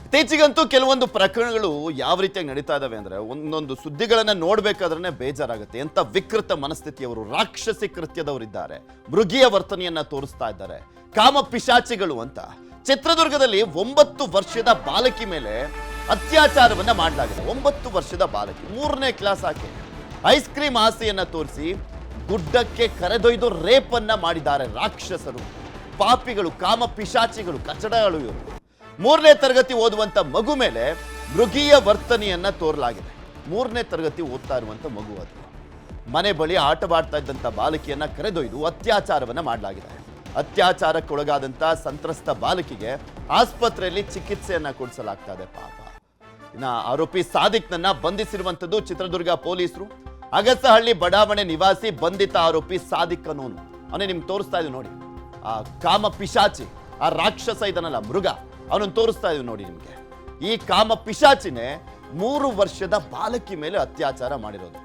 ಇತ್ತೀಚೆಗಂತೂ ಕೆಲವೊಂದು ಪ್ರಕರಣಗಳು ಯಾವ ರೀತಿಯಾಗಿ ನಡೀತಾ ಇದಾವೆ ಅಂದ್ರೆ ಒಂದೊಂದು ಸುದ್ದಿಗಳನ್ನ ನೋಡ್ಬೇಕಾದ್ರೆ ಬೇಜಾರಾಗುತ್ತೆ. ಎಂತ ವಿಕೃತ ಮನಸ್ಥಿತಿಯವರು, ರಾಕ್ಷಸಿ ಕೃತ್ಯದವರಿದ್ದಾರೆ, ಮೃಗೀಯ ವರ್ತನೆಯನ್ನ ತೋರಿಸ್ತಾ ಇದ್ದಾರೆ, ಕಾಮ ಪಿಶಾಚಿಗಳು ಅಂತ. ಚಿತ್ರದುರ್ಗದಲ್ಲಿ 9 ವರ್ಷದ ಬಾಲಕಿ ಮೇಲೆ ಅತ್ಯಾಚಾರವನ್ನ ಮಾಡಲಾಗಿದೆ. 9 ವರ್ಷದ ಬಾಲಕಿ, 3ನೇ ಕ್ಲಾಸ್ ಆಕೆ. ಐಸ್ ಕ್ರೀಮ್ ಆಸೆಯನ್ನ ತೋರಿಸಿ ಗುಡ್ಡಕ್ಕೆ ಕರೆದೊಯ್ದು ರೇಪನ್ನ ಮಾಡಿದ್ದಾರೆ ರಾಕ್ಷಸರು, ಪಾಪಿಗಳು, ಕಾಮ ಪಿಶಾಚಿಗಳು, ಕಚಡಗಳು ಇವರು. 3ನೇ ತರಗತಿ ಓದುವಂತ ಮಗು ಮೇಲೆ ಮೃಗೀಯ ವರ್ತನೆಯನ್ನ ತೋರಲಾಗಿದೆ. 3ನೇ ತರಗತಿ ಓದ್ತಾ ಇರುವಂತ ಮಗು ಅದು. ಮನೆ ಬಳಿ ಆಟವಾಡ್ತಾ ಇದ್ದಂತ ಬಾಲಕಿಯನ್ನ ಕರೆದೊಯ್ದು ಅತ್ಯಾಚಾರವನ್ನ ಮಾಡಲಾಗಿದೆ. ಅತ್ಯಾಚಾರಕ್ಕೊಳಗಾದಂತ ಸಂತ್ರಸ್ತ ಬಾಲಕಿಗೆ ಆಸ್ಪತ್ರೆಯಲ್ಲಿ ಚಿಕಿತ್ಸೆಯನ್ನ ಕೊಡಿಸಲಾಗ್ತಾ ಇದೆ. ಪಾಪ. ಇನ್ನ ಆರೋಪಿ ಸಾದಿಕ್ನನ್ನ ಬಂಧಿಸಿರುವಂತದ್ದು ಚಿತ್ರದುರ್ಗ ಪೊಲೀಸರು. ಅಗಸಹಳ್ಳಿ ಬಡಾವಣೆ ನಿವಾಸಿ ಬಂಧಿತ ಆರೋಪಿ ಸಾದಿಕ್ ಅನ್ನೋನು. ಅವನೇ ನಿಮ್ಗೆ ತೋರಿಸ್ತಾ ಇದ್ದೀವಿ ನೋಡಿ. ಆ ಕಾಮ ಪಿಶಾಚಿ, ಆ ರಾಕ್ಷಸ ಇದನ್ನಲ್ಲ, ಮೃಗ, ಅವನನ್ನು ತೋರಿಸ್ತಾ ಇದೀವಿ ನೋಡಿ ನಿಮಗೆ. ಈ ಕಾಮ ಪಿಶಾಚಿನೇ 3 ವರ್ಷದ ಬಾಲಕಿ ಮೇಲೆ ಅತ್ಯಾಚಾರ ಮಾಡಿರೋದು.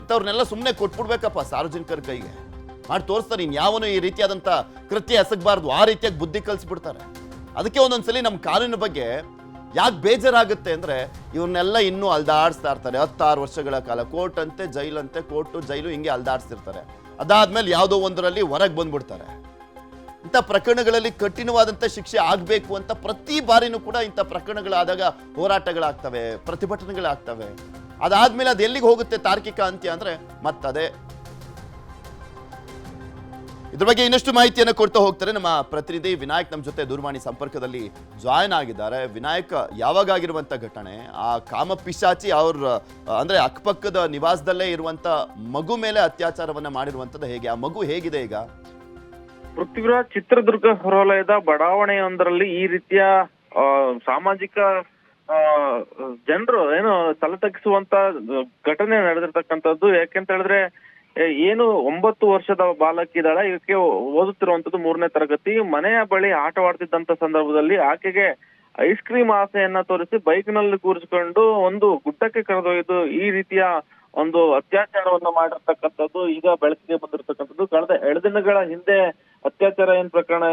ಇಂಥವ್ರನ್ನೆಲ್ಲ ಸುಮ್ಮನೆ ಕೊಟ್ಬಿಡ್ಬೇಕಪ್ಪ ಸಾರ್ವಜನಿಕರ ಕೈಗೆ. ಮಾಡಿ ತೋರಿಸ್ತಾರೆ. ಇನ್ಯಾವನು ಈ ರೀತಿಯಾದಂಥ ಕೃತ್ಯ ಎಸಗಬಾರ್ದು, ಆ ರೀತಿಯಾಗಿ ಬುದ್ಧಿ ಕಲಿಸ್ಬಿಡ್ತಾರೆ. ಅದಕ್ಕೆ ಒಂದೊಂದ್ಸಲಿ ನಮ್ಮ ಕಾನೂನಿನ ಬಗ್ಗೆ ಯಾಕೆ ಬೇಜಾರಾಗುತ್ತೆ ಅಂದರೆ, ಇವ್ರನ್ನೆಲ್ಲ ಇನ್ನೂ ಅಲ್ದಾಡಿಸ್ತಾ ಇರ್ತಾರೆ 16 ವರ್ಷಗಳ ಕಾಲ. ಕೋರ್ಟ್ ಅಂತೆ, ಜೈಲಂತೆ, ಕೋರ್ಟು ಜೈಲು, ಹಿಂಗೆ ಅಲ್ದಾಡಿಸ್ತಿರ್ತಾರೆ. ಅದಾದ್ಮೇಲೆ ಯಾವುದೋ ಒಂದರಲ್ಲಿ ಹೊರಗೆ ಬಂದ್ಬಿಡ್ತಾರೆ. ಇಂಥ ಪ್ರಕರಣಗಳಲ್ಲಿ ಕಠಿಣವಾದಂಥ ಶಿಕ್ಷೆ ಆಗಬೇಕು ಅಂತ ಪ್ರತಿ ಬಾರಿನೂ ಕೂಡ ಇಂಥ ಪ್ರಕರಣಗಳಾದಾಗ ಹೋರಾಟಗಳಾಗ್ತವೆ, ಪ್ರತಿಭಟನೆಗಳಾಗ್ತವೆ. ಅದಾದ್ಮೇಲೆ ಅದು ಎಲ್ಲಿಗೆ ಹೋಗುತ್ತೆ ತಾರ್ಕಿಕ ಅಂತ್ಯ ಅಂದರೆ ಮತ್ತದೇ. ಇದ್ರ ಬಗ್ಗೆ ಇನ್ನಷ್ಟು ಮಾಹಿತಿಯನ್ನು ಕೊಡ್ತಾ ಹೋಗ್ತಾರೆ ನಮ್ಮ ಪ್ರತಿನಿಧಿ ವಿನಾಯಕ್. ನಮ್ಮ ಜೊತೆ ದೂರವಾಣಿ ಸಂಪರ್ಕದಲ್ಲಿ ಜಾಯ್ನ್ ಆಗಿದ್ದಾರೆ. ವಿನಾಯಕ್, ಯಾವಾಗ ಆಗಿರುವಂಥ ಘಟನೆ? ಆ ಕಾಮ ಪಿಶಾಚಿ ಅವ್ರ ಅಂದ್ರೆ ಅಕ್ಕಪಕ್ಕದ ನಿವಾಸದಲ್ಲೇ ಇರುವಂತ ಮಗು ಮೇಲೆ ಅತ್ಯಾಚಾರವನ್ನ ಮಾಡಿರುವಂಥದ್ದು ಹೇಗೆ? ಆ ಮಗು ಹೇಗಿದೆ ಈಗ? ಪೃಥ್ವಿರಾಜ್, ಚಿತ್ರದುರ್ಗ ಹೊರವಲಯದ ಬಡಾವಣೆಯೊಂದರಲ್ಲಿ ಈ ರೀತಿಯ ಸಾಮಾಜಿಕ ಜನರು ಏನು ತಲೆತಗ್ಗಿಸುವಂತ ಘಟನೆ ನಡೆದಿರ್ತಕ್ಕಂಥದ್ದು. ಯಾಕೆಂತ ಹೇಳಿದ್ರೆ, ಏನು 9 ವರ್ಷದ ಬಾಲಕಿ ಇದ್ದಾಳೆ, ಇದಕ್ಕೆ ಓದುತ್ತಿರುವಂತದ್ದು 3ನೇ ತರಗತಿ. ಮನೆಯ ಬಳಿ ಆಟವಾಡ್ತಿದ್ದಂತ ಸಂದರ್ಭದಲ್ಲಿ ಆಕೆಗೆ ಐಸ್ ಕ್ರೀಮ್ ಆಸೆಯನ್ನ ತೋರಿಸಿ ಬೈಕ್ ನಲ್ಲಿ ಕೂರಿಸಿಕೊಂಡು ಒಂದು ಗುಡ್ಡಕ್ಕೆ ಕರೆದೊಯ್ದು ಈ ರೀತಿಯ ಒಂದು ಅತ್ಯಾಚಾರವನ್ನ ಮಾಡಿರ್ತಕ್ಕಂಥದ್ದು ಈಗ ಬೆಳಕಿಗೆ ಬಂದಿರತಕ್ಕಂಥದ್ದು. ಕಳೆದ 2 ದಿನಗಳ ಹಿಂದೆ ಅತ್ಯಾಚಾರ ಪ್ರಕರಣ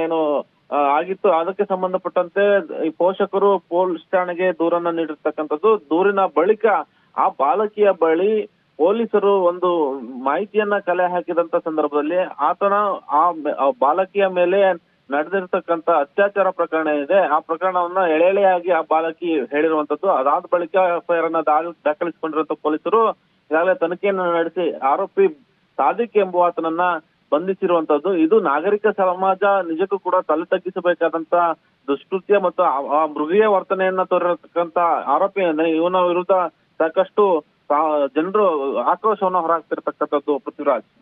ಆಗಿತ್ತು. ಅದಕ್ಕೆ ಸಂಬಂಧಪಟ್ಟಂತೆ ಈ ಪೋಷಕರು ಪೊಲೀಸ್ ಠಾಣೆಗೆ ದೂರನ್ನ ನೀಡಿರ್ತಕ್ಕಂಥದ್ದು. ದೂರಿನ ಬಳಿಕ ಆ ಬಾಲಕಿಯ ಬಳಿ ಪೊಲೀಸರು ಒಂದು ಮಾಹಿತಿಯನ್ನ ಕಲೆ ಹಾಕಿದಂತ ಸಂದರ್ಭದಲ್ಲಿ ಆತನ ಆ ಬಾಲಕಿಯ ಮೇಲೆ ನಡೆದಿರ್ತಕ್ಕಂಥ ಅತ್ಯಾಚಾರ ಪ್ರಕರಣ ಇದೆ. ಆ ಪ್ರಕರಣವನ್ನ ಎಳೆಯಾಗಿ ಆ ಬಾಲಕಿ ಹೇಳಿರುವಂತದ್ದು. ಅದಾದ ಬಳಿಕ ಎಫ್ಐಆರ್ ಅನ್ನ ದಾಖಲಿಸಿಕೊಂಡಿರುವಂತ ಪೊಲೀಸರು ಈಗಾಗಲೇ ತನಿಖೆಯನ್ನು ನಡೆಸಿ ಆರೋಪಿ ಸಾದಿಕ್ ಎಂಬುವಾತನನ್ನ ಬಂಧಿಸಿರುವಂತದ್ದು. ಇದು ನಾಗರಿಕ ಸಮಾಜ ನಿಜಕ್ಕೂ ಕೂಡ ತಲೆ ತಗ್ಗಿಸಬೇಕಾದಂತ ದುಷ್ಕೃತ್ಯ ಮತ್ತು ಆ ಮೃಗೀಯ ವರ್ತನೆಯನ್ನ ತೋರಿರತಕ್ಕಂತ ಆರೋಪಿ ಇವನ ವಿರುದ್ಧ ಸಾಕಷ್ಟು ಜನರು ಆಕ್ರೋಶವನ್ನು ಹೊರಹಾಕ್ತಿರ್ತಕ್ಕಂಥದ್ದು. ಪೃಥ್ವಿರಾಜ್.